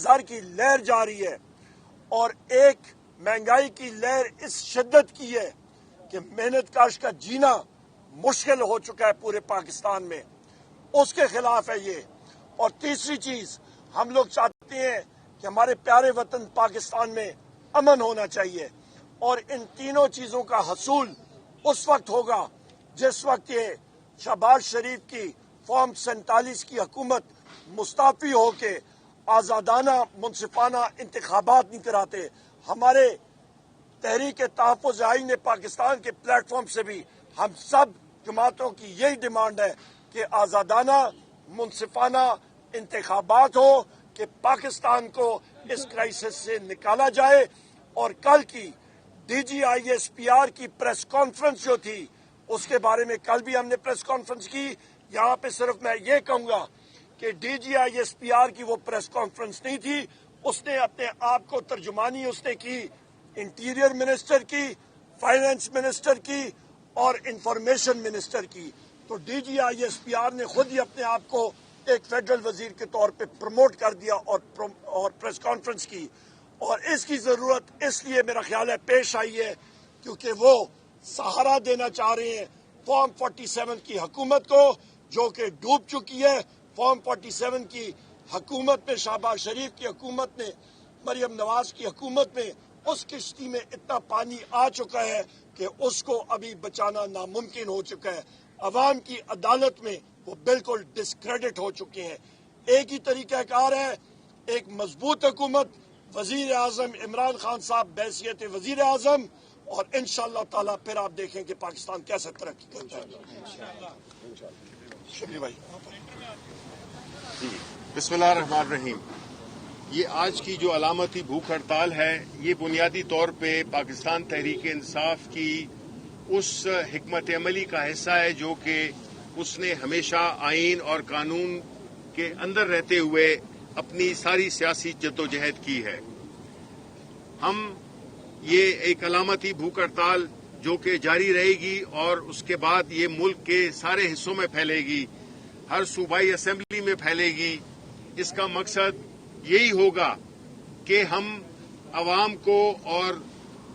زر کی لہر جاری ہے اور ایک مہنگائی کی لہر اس شدت کی ہے کہ محنت کاش کا جینا مشکل ہو چکا ہے پورے پاکستان میں، اس کے خلاف ہے یہ۔ اور تیسری چیز، ہم لوگ چاہتے ہیں کہ ہمارے پیارے وطن پاکستان میں امن ہونا چاہیے، اور ان تینوں چیزوں کا حصول اس وقت ہوگا جس وقت یہ شہباز شریف کی فارم 47 کی حکومت مستعفی ہو کے آزادانہ منصفانہ انتخابات نہیں کراتے۔ ہمارے تحریک تحفظ آئین پاکستان کے پلیٹ فارم سے بھی ہم سب جماعتوں کی یہی ڈیمانڈ ہے کہ آزادانہ منصفانہ انتخابات ہو، کہ پاکستان کو اس کرائسس سے نکالا جائے۔ اور کل کی D G I S P R کی پریس کانفرنس جو تھی، اس کے بارے میں کل بھی ہم نے پریس کانفرنس کی۔ یہاں پہ صرف میں یہ کہوں گا کہ D G I S P R کی وہ پریس کانفرنس نہیں تھی، اس نے اپنے آپ کو ترجمانی اس نے کی انٹیریئر منسٹر کی، فائنانس منسٹر کی اور انفارمیشن منسٹر کی۔ تو D G I S P R نے خود ہی اپنے آپ کو ایک فیڈرل وزیر کے طور پہ پروموٹ کر دیا اور پریس کانفرنس کی، اور اس کی ضرورت اس لیے میرا خیال ہے پیش آئی ہے کیونکہ وہ سہارا دینا چاہ رہے ہیں فارم 47 کی حکومت کو، جو کہ ڈوب چکی ہے۔ فارم 47 کی حکومت میں، شہباز شریف کی حکومت میں، مریم نواز کی حکومت میں اس کشتی میں اتنا پانی آ چکا ہے کہ اس کو ابھی بچانا ناممکن ہو چکا ہے۔ عوام کی عدالت میں وہ بالکل ڈسکریڈٹ ہو چکے ہیں۔ ایک ہی طریقہ کار ہے، ایک مضبوط حکومت، وزیر اعظم عمران خان صاحب بحیثیت وزیر اعظم، اور انشاءاللہ تعالیٰ پھر آپ دیکھیں کہ پاکستان کیسے ترقی کرتا ہے۔ شکریہ بھائی۔ بسم اللہ الرحمن الرحیم۔ یہ آج کی جو علامتی بھوک ہڑتال ہے، یہ بنیادی طور پہ پاکستان تحریک انصاف کی اس حکمت عملی کا حصہ ہے جو کہ اس نے ہمیشہ آئین اور قانون کے اندر رہتے ہوئے اپنی ساری سیاسی جدوجہد کی ہے۔ ہم یہ ایک علامتی بھوک ہڑتال جو کہ جاری رہے گی اور اس کے بعد یہ ملک کے سارے حصوں میں پھیلے گی، ہر صوبائی اسمبلی میں پھیلے گی۔ اس کا مقصد یہی ہوگا کہ ہم عوام کو اور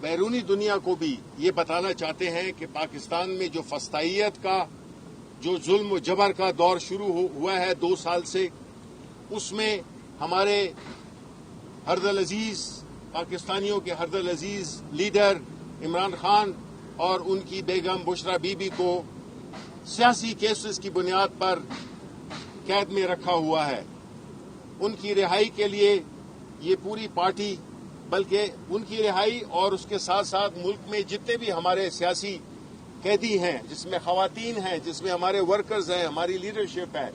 بیرونی دنیا کو بھی یہ بتانا چاہتے ہیں کہ پاکستان میں جو فسطائیت کا، جو ظلم و جبر کا دور شروع ہوا ہے 2 سال سے، اس میں ہمارے ہرد العزیز، پاکستانیوں کے ہرد العزیز لیڈر عمران خان اور ان کی بیگم بشرا بی بی کو سیاسی کیسز کی بنیاد پر قید میں رکھا ہوا ہے۔ ان کی رہائی کے لیے یہ پوری پارٹی، بلکہ ان کی رہائی اور اس کے ساتھ ساتھ ملک میں جتنے بھی ہمارے سیاسی قیدی ہیں، جس میں خواتین ہیں، جس میں ہمارے ورکرز ہیں، ہماری لیڈرشپ ہے،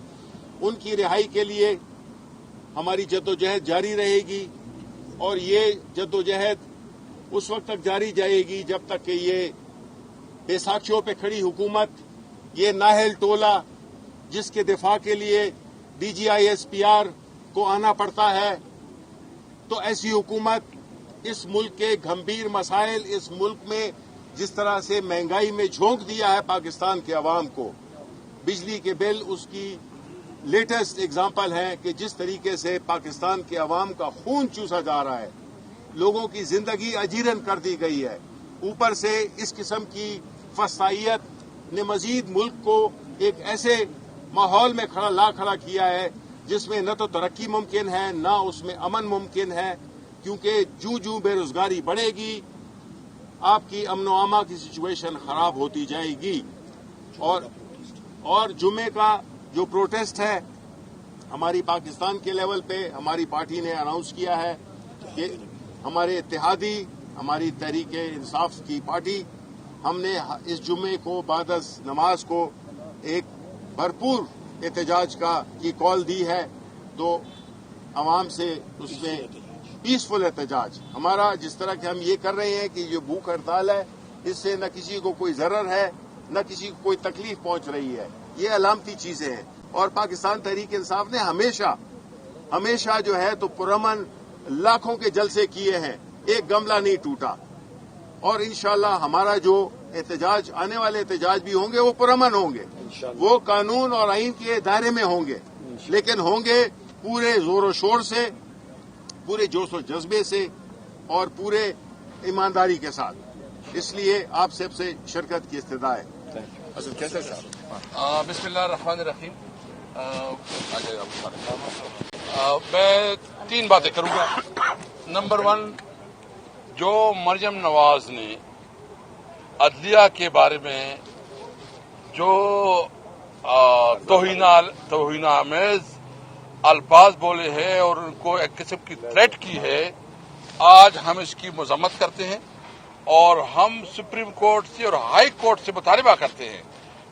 ان کی رہائی کے لیے ہماری جدوجہد جاری رہے گی، اور یہ جدوجہد اس وقت تک جاری جائے گی جب تک کہ یہ بے ساکھیوں پہ کھڑی حکومت، یہ نااہل ٹولہ جس کے دفاع کے لیے D G I S P R کو آنا پڑتا ہے، تو ایسی حکومت اس ملک کے گھمبیر مسائل، اس ملک میں جس طرح سے مہنگائی میں جھونک دیا ہے پاکستان کے عوام کو، بجلی کے بل اس کی لیٹسٹ اگزامپل ہے کہ جس طریقے سے پاکستان کے عوام کا خون چوسا جا رہا ہے، لوگوں کی زندگی اجیرن کر دی گئی ہے، اوپر سے اس قسم کی فسطائیت نے مزید ملک کو ایک ایسے ماحول میں کھڑا کیا ہے جس میں نہ تو ترقی ممکن ہے، نہ اس میں امن ممکن ہے، کیونکہ جو بے روزگاری بڑھے گی، آپ کی امن و امان کی سچویشن خراب ہوتی جائے گی۔ اور جمعے کا جو پروٹیسٹ ہے، ہماری پاکستان کے لیول پہ ہماری پارٹی نے اناؤنس کیا ہے کہ ہمارے اتحادی، ہماری تحریک انصاف کی پارٹی، ہم نے اس جمعے کو بعد از نماز کو ایک بھرپور احتجاج کی کال دی ہے، تو عوام سے اس میں پیسفل احتجاج ہمارا، جس طرح کہ ہم یہ کر رہے ہیں کہ یہ بھوک ہڑتال ہے، اس سے نہ کسی کو کوئی ضرر ہے، نہ کسی کو کوئی تکلیف پہنچ رہی ہے، یہ علامتی چیزیں ہیں۔ اور پاکستان تحریک انصاف نے ہمیشہ جو ہے تو پرامن لاکھوں کے جلسے کیے ہیں، ایک گملہ نہیں ٹوٹا، اور انشاءاللہ ہمارا جو احتجاج، آنے والے احتجاج بھی ہوں گے وہ پرامن ہوں گے، وہ قانون اور آئین کے دائرے میں ہوں گے، لیکن ہوں گے پورے زور و شور سے، पूरे जोश और जज्बे से और पूरे ईमानदारी के साथ। इसलिए आप सबसे शिरकत की इस्तदा है। असद कैसे साहब? बिस्मिल्लाहिर्रहमानिर्रहीम। मैं 3 बातें करूंगा। नंबर 1, जो मरियम नवाज ने अदलिया के बारे में जो तौहीनामेज अल्फाज बोले हैं और उनको एक किस्म की थ्रेट की है, आज हम इसकी मजम्मत करते हैं और हम सुप्रीम कोर्ट से और हाई कोर्ट से मुतालबा करते हैं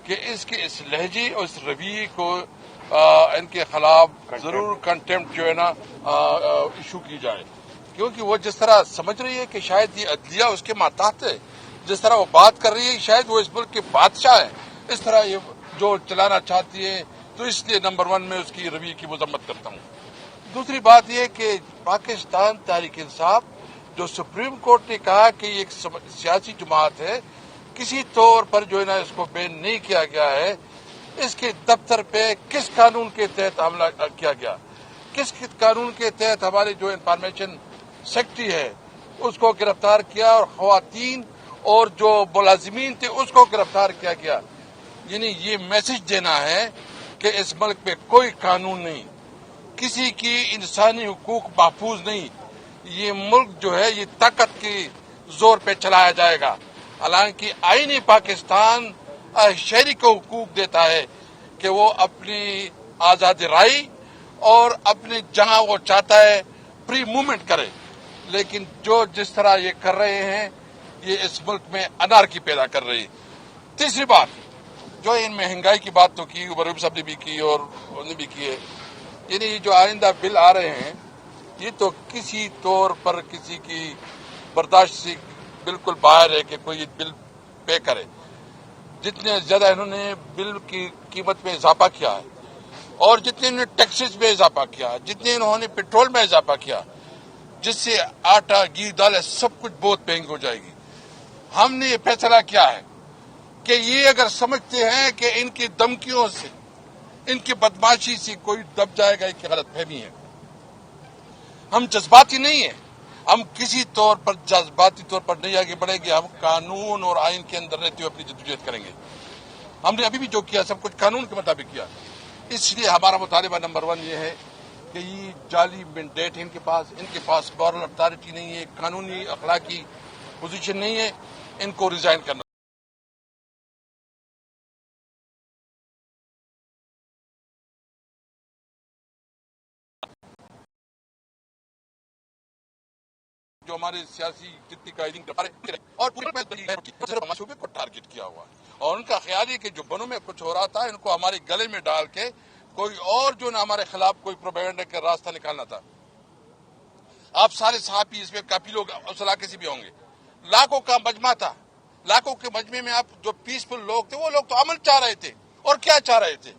कि इसके इस लहजे और इस रवैये को इनके खिलाफ जरूर कंटेम्प्ट जो है ना इशू की जाए, क्योंकि वो जिस तरह समझ रही है कि शायद ये अदलिया उसके मातहत है, जिस तरह वो बात कर रही है शायद वो इस मुल्क के बादशाह है, इस तरह ये जो चलाना चाहती है, तो इसलिए नंबर 1 में उसकी रवैये की मजम्मत करता हूँ। दूसरी बात यह कि पाकिस्तान तहरीक इंसाफ, जो सुप्रीम कोर्ट ने कहा कि ये एक सियासी जमात है, किसी तौर पर जो है ना इसको बैन नहीं किया गया है, इसके दफ्तर पे किस कानून के तहत हमला किया गया, किस कानून के तहत हमारे जो इंफॉर्मेशन सेक्रेटरी है उसको गिरफ्तार किया और खवातीन और जो मुलाजिमीन थे उसको गिरफ्तार किया गया। यानी ये मैसेज देना है कि इस मुल्क में कोई कानून नहीं, किसी की इंसानी हुकूक महफूज नहीं, ये मुल्क जो है ये ताकत के जोर पे चलाया जाएगा। हालांकि आईनी पाकिस्तान शहरी को हुकूक देता है कि वो अपनी आजादी राय और अपने जहां वो चाहता है फ्री मूवमेंट करे, लेकिन जो जिस तरह ये कर रहे हैं ये इस मुल्क में अनार्की पैदा कर रही है। तीसरी बात, जो इन महंगाई की बात तो की, उमर साहब ने भी की और उन्होंने भी की है, यानी जो आइंदा बिल आ रहे हैं ये तो किसी तौर पर किसी की बर्दाश्त से बिल्कुल बाहर है कि कोई ये बिल पे करे। जितने ज्यादा इन्होंने बिल की कीमत में इजाफा किया है और जितने इन्होंने टैक्सेस में इजाफा किया, जितने इन्होंने पेट्रोल में इजाफा किया, जिससे आटा घी दालें सब कुछ बहुत महंगी हो जाएगी। हमने ये फैसला किया है कि ये अगर समझते हैं कि इनकी धमकियों से, इनकी बदमाशी से कोई दब जाएगा, इसकी गलतफहमी है। हम जज्बाती नहीं है, हम किसी तौर पर जज्बाती तौर पर नहीं आगे बढ़ेंगे, हम कानून और आइन के अंदर रहते हुए अपनी जद्दोजहद करेंगे। हमने अभी भी जो किया सब कुछ कानून के मुताबिक किया। इसलिए हमारा मुतालिबा नंबर 1 ये है कि ये जाली मैंडेट है इनके पास मॉरल अथॉरिटी नहीं है, कानूनी अखलाकी पोजीशन नहीं है, इनको रिजाइन करना। जो हमारे सियासी जितनी कायदीन और पूरे सूबे को टारगेट किया हुआ है और उनका ख्याल है कि जो बनों में कुछ हो रहा था इनको हमारे गले में डाल के कोई और जो ना हमारे खिलाफ कोई प्रोपेगेंडा का रास्ता निकालना था। आप सारे सहाफी इसमें काफी लोग उस इलाके से भी होंगे, लाखों का मजमा था, लाखों के मजमे में आप जो पीसफुल लोग थे वो लोग तो अमन चाह रहे थे और क्या चाह रहे थे,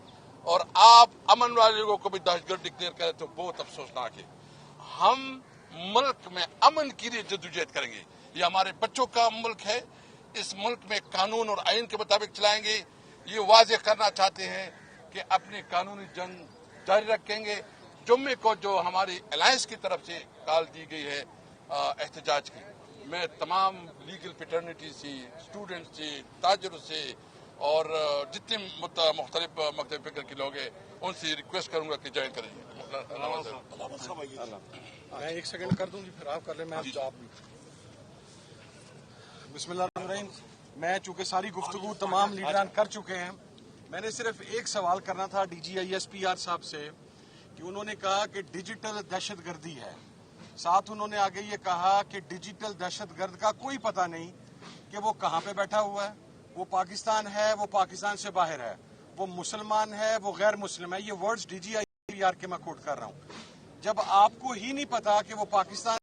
और आप अमन वाले लोगों को भी दहशतगर्द डिक्लेयर करें तो बहुत अफसोसनाक है। हम मुल्क में अमन के लिए जद्दोजहद करेंगे, ये हमारे बच्चों का मुल्क है, इस मुल्क में कानून और आइन के मुताबिक चलाएंगे। ये वाज़ेह करना चाहते हैं कि अपनी कानूनी जंग जारी रखेंगे। जुम्मे को जो हमारी अलायंस की तरफ से कॉल दी गई है एहतजाज की, मैं तमाम लीगल फ्रेटर्निटी से, स्टूडेंट से, ताजरों से और जितने मुख्तलिफ मकतब फिक्र के लोग हैं उनसे रिक्वेस्ट करूंगा कि ज्वाइन करें। मैं 1 सेकंड कर दूंगी, फिर आप कर लें। मैं जवाब बिस्मिल्लाहिर्रहमानिर्रहीम। मैं चूंकि सारी गुफ्तगू तमाम लीडरान कर चुके हैं, मैंने सिर्फ एक सवाल करना था DGISPR साहब से कि उन्होंने कहा कि डिजिटल दहशतगर्दी है, साथ उन्होंने आगे ये कहा कि डिजिटल दहशतगर्द का कोई पता नहीं कि वो कहाँ पे बैठा हुआ है, वो पाकिस्तान है, वो पाकिस्तान से बाहर है, वो मुसलमान है, वो गैर मुस्लिम है। ये वर्ड्स DGISPR के मैं कोट कर रहा हूँ। जब आपको ही नहीं पता कि वो पाकिस्तान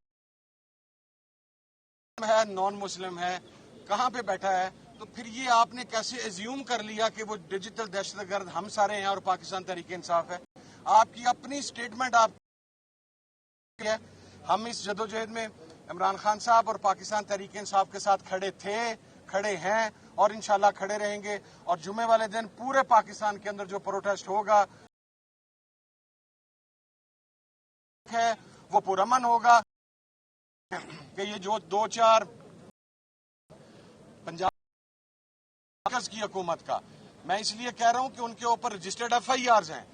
है, नॉन मुस्लिम है, कहाँ पे बैठा है, तो फिर ये आपने कैसे एज्यूम कर लिया कि वो डिजिटल दहशतगर्द हम सारे हैं और पाकिस्तान तहरीक इंसाफ है? आपकी अपनी स्टेटमेंट आप है। हम इस जदोजहद में इमरान खान साहब और पाकिस्तान तहरीक इंसाफ के साथ खड़े थे, खड़े हैं और इंशाल्लाह खड़े रहेंगे। और जुमे वाले दिन पूरे पाकिस्तान के अंदर जो प्रोटेस्ट होगा है वो पुरअमन होगा कि ये जो 2-4 पंजाब की हुकूमत का, मैं इसलिए कह रहा हूं कि उनके ऊपर रजिस्टर्ड FIRs हैं।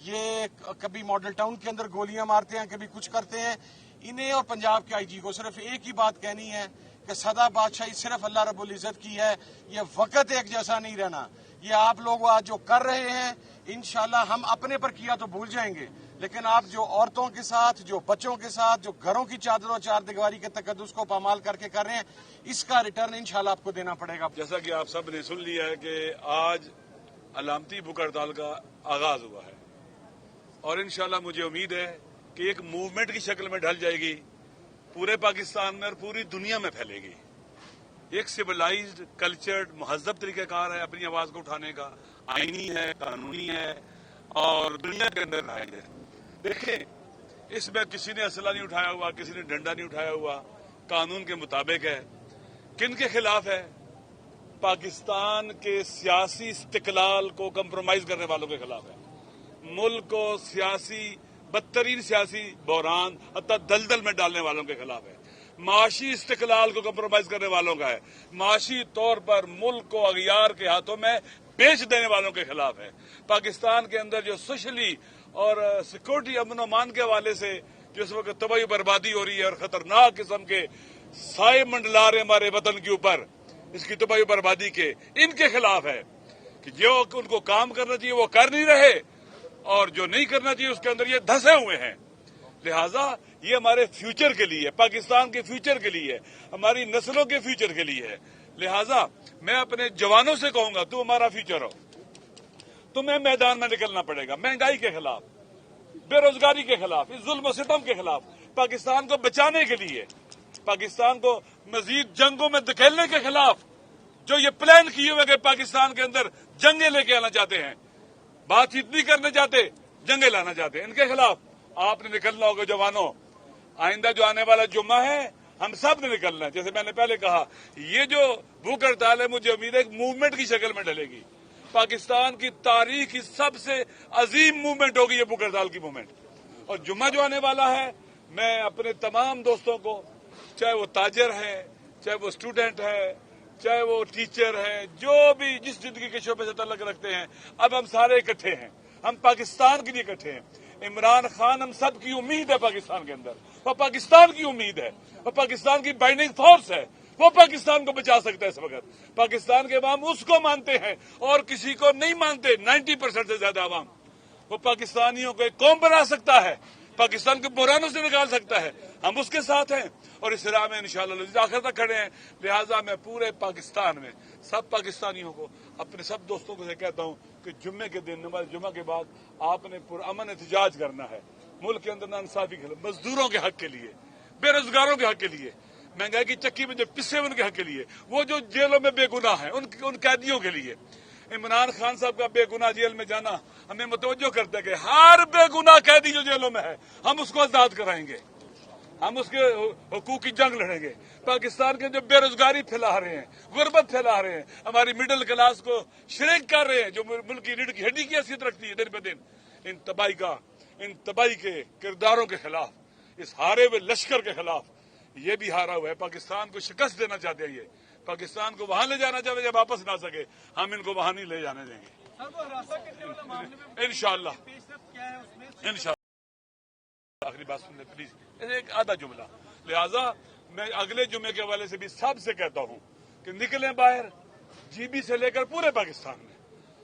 ये कभी मॉडल टाउन के अंदर गोलियां मारते हैं, कभी कुछ करते हैं। इन्हें और पंजाब के IG को सिर्फ एक ही बात कहनी है कि सदा बादशाही सिर्फ अल्लाह रब्बुल इज्जत की है। ये वक्त एक जैसा नहीं रहना। ये आप लोग आज जो कर रहे हैं, इंशाल्लाह हम अपने पर किया तो भूल जाएंगे, लेकिन आप जो औरतों के साथ, जो बच्चों के साथ, जो घरों की चादरों चार दीवारी के तकद्दुस को पामाल करके कर रहे हैं, इसका रिटर्न इंशाल्लाह आपको देना पड़ेगा। जैसा कि आप सब ने सुन लिया है कि आज अलामती भूख हड़ताल का आगाज हुआ है और इंशाल्लाह मुझे उम्मीद है कि एक मूवमेंट की शक्ल में ढल जाएगी, पूरे पाकिस्तान में और पूरी दुनिया में फैलेगी। एक सिविलाइज्ड, कल्चर्ड, महजब तरीक़ाकार है अपनी आवाज को उठाने का, आईनी है, कानूनी है और दुनिया के अंदर राइज है। देखें, इसमें किसी ने असला नहीं उठाया हुआ, किसी ने डंडा नहीं उठाया हुआ, कानून के मुताबिक है। किन के खिलाफ है? पाकिस्तान के सियासी इस्तिकलाल को कंप्रोमाइज करने वालों के खिलाफ है। मुल्क को बदतरीन सियासी बहरान हत्ता दलदल में डालने वालों के खिलाफ है। माशी इस्तिकलाल को कंप्रोमाइज करने वालों का है। माशी तौर पर मुल्क को अगयार के हाथों में बेच देने वालों के खिलाफ है। पाकिस्तान के अंदर जो सोशली और सिक्योरिटी अमन अमान के हवाले से जो इस वक्त तबाही बर्बादी हो रही है और खतरनाक किस्म के साए मंडला रहे हमारे वतन के ऊपर, इसकी तबाही बर्बादी के, इनके खिलाफ है कि जो उनको काम करना चाहिए वो कर नहीं रहे और जो नहीं करना चाहिए उसके अंदर ये धंसे हुए हैं। लिहाजा ये हमारे फ्यूचर के लिए, पाकिस्तान के फ्यूचर के लिए, हमारी नस्लों के फ्यूचर के लिए है। लिहाजा मैं अपने जवानों से कहूंगा, तुम हमारा फ्यूचर हो, तुम्हें मैदान में निकलना पड़ेगा। महंगाई के खिलाफ, बेरोजगारी के खिलाफ, इस जुल्म सितम के खिलाफ, पाकिस्तान को बचाने के लिए, पाकिस्तान को मजीद जंगों में धकेलने के खिलाफ जो ये प्लान किए हुए कि पाकिस्तान के अंदर जंगे लेके आना चाहते हैं, बातचीत नहीं करने चाहते, जंगे लाना चाहते हैं, इनके खिलाफ आपने निकलना होगा जवानों। आइंदा जो आने वाला जुम्मा है हम सब ने निकलना है। जैसे मैंने पहले कहा, ये जो भूख हड़ताल है मुझे उम्मीद है एक मूवमेंट की शक्ल में ढलेगी। पाकिस्तान की तारीख की सबसे अजीम मूवमेंट होगी ये भूख हड़ताल की मूवमेंट। और जुम्मा जो आने वाला है, मैं अपने तमाम दोस्तों को, चाहे वो ताजर है, चाहे वो स्टूडेंट है, चाहे वो टीचर है, जो भी जिस जिंदगी के शोबे से तल्लुक रखते हैं, अब हम सारे इकट्ठे हैं, हम पाकिस्तान के लिए इकट्ठे हैं। इमरान खान हम सब की उम्मीद है पाकिस्तान के अंदर, वो पाकिस्तान की उम्मीद है, वो पाकिस्तान की बाइंडिंग फोर्स है, वो पाकिस्तान को बचा सकता है इस वक्त। पाकिस्तान के अवाम उसको मानते हैं और किसी को नहीं मानते। 90% से ज्यादा अवाम, वो पाकिस्तानियों को एक कौम बना सकता है, पाकिस्तान के बुरानों से निकाल सकता है। हम उसके साथ हैं और इस राह में इंशाअल्लाह आखिर तक खड़े हैं। लिहाजा मैं पूरे पाकिस्तान में सब पाकिस्तानियों को, अपने सब दोस्तों को से कहता हूं कि जुम्मे के दिन, नमाज जुम्मा के बाद आपने पुरअमन एहतजाज करना है। मुल्क के अंदर नाइंसाफी के खिलाफ, मजदूरों के हक के लिए, बेरोजगारों के हक के लिए, महंगाई की चक्की में जो पिसे उनके हक के लिए, वो जो जेलों में बेगुनाह है उन कैदियों के लिए। इमरान खान साहब का बेगुनाह जेल में जाना हमें मुतवज्जो करता है कि हर बेगुनाह कैदी जो जेलों में है हम उसको आजाद कराएंगे, हम उसके हुकूक की जंग लड़ेंगे। पाकिस्तान के जो बेरोजगारी फैला रहे हैं, गुर्बत फैला रहे हैं, हमारी मिडिल क्लास को श्रिंक कर रहे हैं, जो मुल्क की रीढ़ की हड्डी की हैसियत रखती है दिन ब दिन, इन तबाही के किरदारों के खिलाफ, इस हारे हुए लश्कर के खिलाफ, ये भी हारा हुआ है। पाकिस्तान को शिकस्त देना चाहते हैं, ये पाकिस्तान को वहां ले जाना चाहते हैं, वापस ना सके, हम इनको वहां नहीं ले जाने देंगे इंशाअल्लाह। आखिरी बात सुनने प्लीज, एक आधा जुमला। लिहाजा मैं अगले जुम्मे के हवाले से भी सबसे कहता हूं कि निकलें बाहर, GB से लेकर पूरे पाकिस्तान में,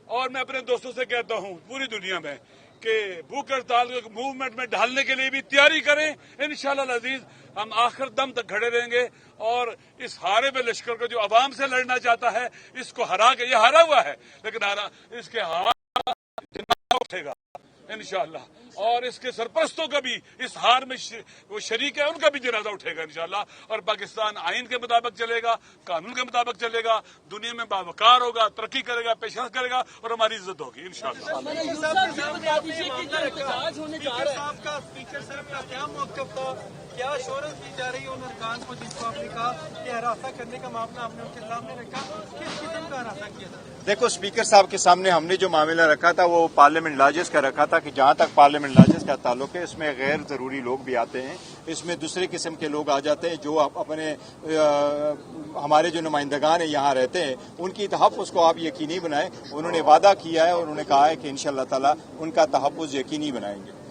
और मैं अपने दोस्तों से कहता हूं पूरी दुनिया में कि भूख हड़ताल को मूवमेंट में ढालने के लिए भी तैयारी करें। इंशाअल्लाह अजीज हम आखिर दम तक खड़े रहेंगे और इस हारे हुए लश्कर को जो अवाम से लड़ना चाहता है, इसको हरा के, ये हारा हुआ है लेकिन इसके हार उठेगा इंशाअल्लाह, और इसके सरपरस्तों का भी इस हार में वो शरीक है, उनका भी जनाजा उठेगा इंशाअल्लाह। और पाकिस्तान आइन के मुताबिक चलेगा, कानून के मुताबिक चलेगा, दुनिया में बावकार होगा, तरक्की करेगा, पेशरफ्त करेगा और हमारी इज्जत होगी इंशाअल्लाह। स्पीकर साहब का क्या मौक़िफ़ था, क्या अश्योरेंस दी जा रही है उन अरकान को जिनको आपने कहा कि हरासा करने का मामला आपने उनके सामने रखा, किस किस्म का हरासा किया था? देखो, स्पीकर साहब के सामने हमने जो मामला रखा था वो पार्लियामेंट लॉजेस का रखा था कि जहां तक पार्लियामेंट लॉजेस का ताल्लुक है इसमें गैर जरूरी लोग भी आते हैं, इसमें दूसरे किस्म के लोग आ जाते हैं जो अपने हमारे जो नुमाइंदगान है यहाँ रहते हैं उनकी तहफ़्फ़ुज़ को आप यकीनी बनाएं। उन्होंने वादा किया है और उन्होंने कहा है कि इंशाअल्लाह ताला उनका तहफ़्फ़ुज़ यकीनी बनाएंगे।